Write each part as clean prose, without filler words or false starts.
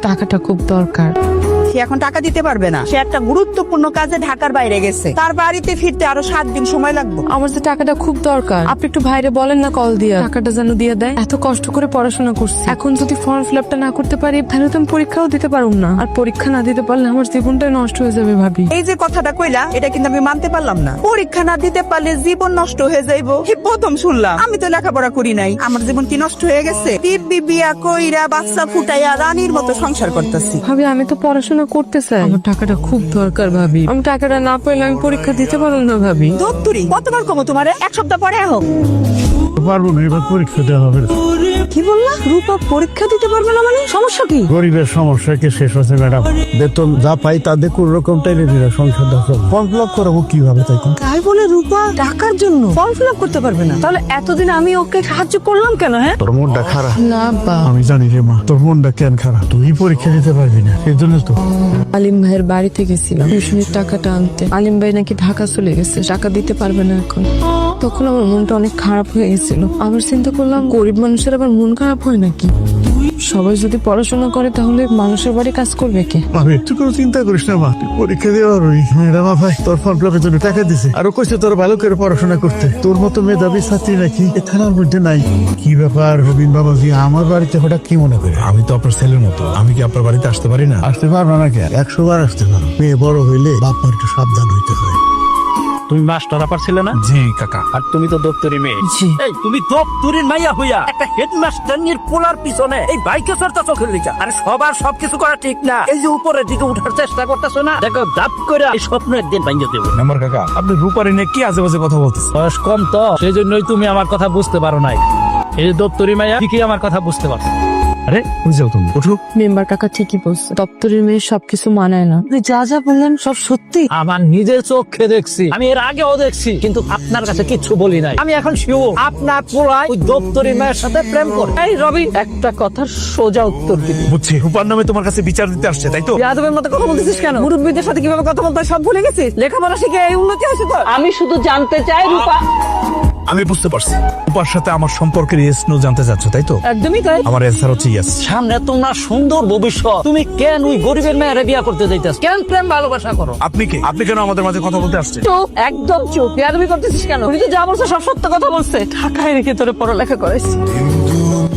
টাকাটা খুব দরকার। সে এখন টাকা দিতে পারবে না, সে একটা গুরুত্বপূর্ণ কাজে ঢাকার বাইরে গেছে, তার বাড়িতে ফিরতে আরো 7 দিন সময় লাগবে। আমার যে টাকাটা খুব দরকার, আপনি একটু ভাইরে বলেন না কল দিয়া টাকাটা যেন দিয়ে দেয়। এত কষ্ট করে পড়াশোনা করছি, এখন যদি ফর্ম ফিল আপটা না করতে পারি তাহলে তো আমি পরীক্ষাও দিতে পারবো না, আর পরীক্ষা না দিতে পারলে আমার জীবনটাই নষ্ট হয়ে যাবে ভাবি। এই যে কথাটা কইলা, এটা কিন্তু আমি মানতে পারলাম না। পরীক্ষা না দিতে পারলে জীবন নষ্ট হয়ে যাইবো, কি প্রথম শুনলাম। আমি তো লেখাপড়া করি নাই, আমার জীবন কি নষ্ট হয়ে গেছে? দিব্যি বিয়া কইরা বাচ্চা ফুটাইয়া রানীর মতো সংসার করতেছি। ভাবি আমি তো পড়াশোনা করতে চাই, আমার টাকাটা খুব দরকার ভাবি। আমি টাকাটা না পেলে আমি পরীক্ষা দিতে পারবো না ভাবি। দত্তুরি কতবার কমো তোমারে? 1 সপ্তাহ পরে হোক। পারবো না, এবার পরীক্ষা দেওয়া হবে। কি বললা? রূপা পরীক্ষা দিতে পারবে না মানে? সমস্যা কি? গরিবের সমস্যা কি শেষ হচ্ছে ম্যাডাম? বেতন যা পাই তাদের কোন রকম টাইনে দিলে সংসার দেখা ফর্ম ফিল আপ করাবো কিভাবে? তাই কোন তাই বলে রূপা টাকার জন্য ফর্ম ফিল আপ করতে পারবে না? তাহলে এতদিন আমি ওকে সাহায্য করলাম কেন? হ্যাঁ, তোর মনটা খারাপ। না আব্বা, আমি জানি রে মা, তোর মনটা কেন খারাপ। তুই পরীক্ষা দিতে পারবি না, এই জন্য তো আলিম ভাইয়ের বাড়িতে গেছিলাম টিউশনের টাকাটা আনতে। আলিম ভাই নাকি ঢাকা চলে গেছে, টাকা দিতে পারবে না এখন। তখন আমার মনটা অনেক খারাপ হয়ে গেছিল। আবার চিন্তা করলাম গরিব মানুষের আবার মন খারাপ হয় নাকি? সবাই যদি পড়াশোনা করে তাহলে মানুষের বাড়ি কাজ করবে কে? আমি একটু কোনো চিন্তা করিস না মা, তুই পরীক্ষা দেওয়ার ওই ম্যাডাম ভাই তোর ফর্ম ফিল আপের জন্য টাকা দিছে, আরো কইছে তোর ভালো করে পড়াশোনা করতে। তোর মতো মেধাবী ছাত্রী নাকি এ থানার মধ্যে নাই। কি ব্যাপার রবীন বাবাজি, আমার বাড়িতে হঠাৎ কি মনে করে? আমি তো আপনার ছেলের মতো, আমি কি আপনার বাড়িতে আসতে পারি না? আসতে পারবো না কেন? 100 বার আসতে পারো। মেয়ে বড় হইলে বাপ মার একটু সাবধান হইতে হয়। তুমি মাস্টার আপার ছিলে না? জি কাকা। আর তুমি তো দপ্তরি মেয়ে। জি। এই তুমি দপ্তরির মাইয়া হইয়া একটা হেডমাস্টার নিয়ে পোলার পিছনে এই বাইকে চড়তা চোখের লিখা। আরে সবার সবকিছু করা ঠিক না। এই যে উপরের দিকে উঠার চেষ্টা করতেছো না, দেখো দাপ করে এই স্বপ্ন একদিন ভাঙিয়ে দেবো। নাম্বার কাকা, আপনি রূপারি নিয়ে কি আজে বাজে কথা বলতেছেন? বয়স কম তো, সেই জন্যই তুমি আমার কথা বুঝতে পারো নাই। এই যে দপ্তরি মাইয়া ঠিকই আমার কথা বুঝতে পারছো। আরে বুঝাও তুমি, ওঠো। মেম্বার কাকা ঠিকই বলছে, দপ্তরের মেয়ে সবকিছু মানায় না। যা যা বললেন সব সত্যি। আমার নিজের চোখে দেখছি, আমি এর আগেও দেখছি, কিন্তু আপনার কাছে কিচ্ছু বলি নাই। আমি এখন শিওর আপনার পোলায় ওই দপ্তরি মায়ের সাথে প্রেম করে। এই রবি, একটা কথার সোজা উত্তর দিবি। বুঝছি, রূপার নামে তোমার কাছে বিচার দিতে আসছে, তাই তো? যাদবের মতো কথা বলতেছিস কেন? মুরব্বীদের সাথে কিভাবে কথা বলতে হয় সব ভুলে গেছিস? লেখাপড়া শিখে এই উন্নতি হয়েছে তো? আমি শুধু জানতে চাই রূপা। আমি বুঝতে পারছি, রূপার সাথে আমার সম্পর্কের ইয়েস নো জানতে চাচ্ছ, তাই তো? একদমই তাই। আমার অ্যান্সার হচ্ছে ইয়েস। সামনে তোমার সুন্দর ভবিষ্যৎ, তুমি কেন ওই গরিবের মেয়েরা বিয়া করতে যাইতেছ? কেন প্রেম ভালোবাসা করো? আপনি কি, আপনি কেন আমাদের মাঝে কথা বলতে আসছেন? চুপ, একদম চুপ। বেয়াদবি করতেছিস কেন? তুই তো যা বলছো সব সত্য কথা বলছে। ঢাকায় রেখে তোরে পড়ালেখা করাইছি।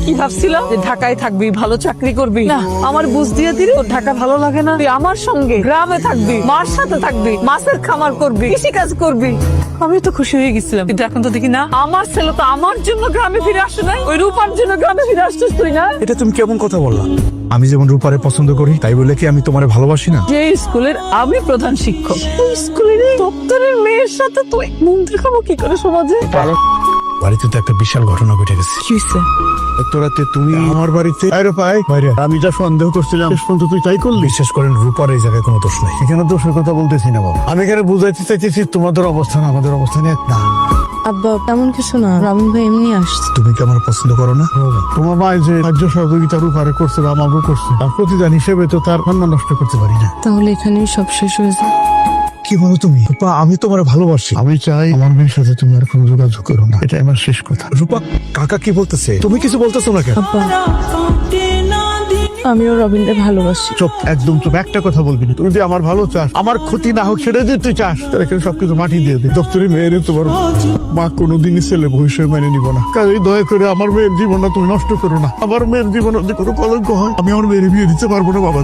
কি ভাবছিলাম যে ঢাকায় থাকবি, ভালো চাকরি করবি? না, আমার বুঝ দিয়ে দিলি তোর ঢাকা ভালো লাগে না। তুই আমার সঙ্গে গ্রামে থাকবি, মার সাথে থাকবি, মাছের খামার করবি, কৃষি কাজ করবি। আমি তো খুশি হয়ে গেছিলাম, কিন্তু এখন তো দেখি না, আমার ছেলে তো আমার জন্য গ্রামে ফিরে আসে নাই, ওই রূপার জন্য গ্রামে ফিরে আসছিস তুই না? এটা তুমি কেমন কথা বললা? আমি যেমন রূপারে পছন্দ করি তাই বলে কি আমি তোমারে ভালোবাসি না? যে স্কুলের আমি প্রধান শিক্ষক, ওই স্কুলের দপ্তরের মেয়ের সাথে তুই মন দেখাবো কি করে সমাজে? বাড়িতে তো একটা বিশাল ঘটনা ঘটে গেছে। কি হইছে? এত রাতে তুমি আমার বাড়িতে আরে পাই বাইরে, আমি যা সন্দেহ করছিলাম শেষ পর্যন্ত তুই তাই করলি। বিশ্বাস করেন, রূপার এই জায়গায় কোনো দোষ নাই। এখানে দোষের কথা বলতেছি না বাবা, আমি এখানে বুঝাইতে চাইতেছি তোমাদের অবস্থান আমাদের অবস্থানে এক না। আব্বা তেমন কিছু না, রবিন ভাই এমনি আসছে। তুমি কি আমার পছন্দ করো না? তোমার মা যে সাহায্য সহযোগিতার উপরে করছে বা আমাকেও করছে, আর প্রতিদান হিসেবে তো তার সম্মান নষ্ট করতে পারি না। তাহলে এখানেই সব শেষ হয়ে যায়। কি বলো তুমি? রূপা, আমি তোমার ভালোবাসি। আমি চাই আমার মেয়ের সাথে তুমি আর কোনো যোগাযোগ করো না, এটা আমার শেষ কথা। রূপা, কাকা কি বলতেছে? তুমি কিছু বলতেছো না কেন? আব্বা আমিও রবিনকে ভালোবাসি। চুপ, একদম চুপ, একটা কথা বলবি না। তুই যদি আমার ভালো চাস, আমার ক্ষতি না হোক সেটা যদি তুই চাস, তাহলে এখানে সবকিছু মাটি দিয়ে দে। দপ্তরি মেয়েরে তোমার মা কোনোদিনই ছেলে ভবিষ্যৎ মেনে নিব না। কাজেই দয়া করে আমার মেয়ের জীবনটা তুমি নষ্ট করো না। আমার মেয়ের জীবন যদি কোনো কলঙ্ক হয়, আমি আমার মেয়ের বিয়ে দিতে পারবো না বাবা।